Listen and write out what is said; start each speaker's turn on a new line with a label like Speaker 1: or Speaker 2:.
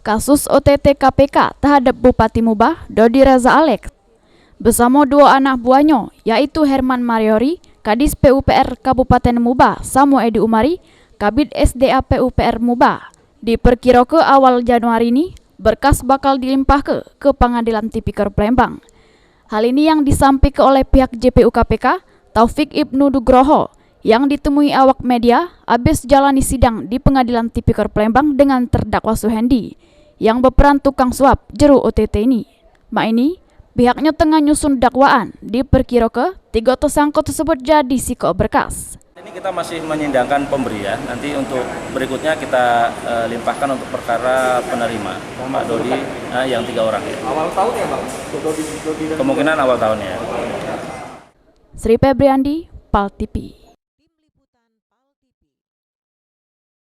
Speaker 1: Kasus OTT KPK terhadap Bupati Mubah, Dodi Reza Alex, bersama dua anak buahnya, yaitu Herman Mariori, Kadis PUPR Kabupaten Mubah, Samuel Edi Umari, Kabid SDA PUPR Mubah. Diperkirakan awal Januari ini, berkas bakal dilimpah ke Pengadilan Tipikor Palembang. Hal ini yang disampaikan oleh pihak JPU KPK, Taufik Ibnu Nugroho, yang ditemui awak media habis jalani sidang di Pengadilan Tipikor Palembang dengan terdakwa Suhendi, yang berperan tukang suap jeru OTT ini. Ini, pihaknya tengah nyusun dakwaan, diperkirakan 3 tersangka tersebut jadi sikok berkas.
Speaker 2: Ini kita masih menyindangkan pemberian, nanti untuk berikutnya kita limpahkan untuk perkara penerima Pak Dodi yang 3 orang ya.
Speaker 3: Awal tahun ya Bang?
Speaker 2: Kemungkinan awal tahun ya.
Speaker 1: Sri Febriandi, PAL TV.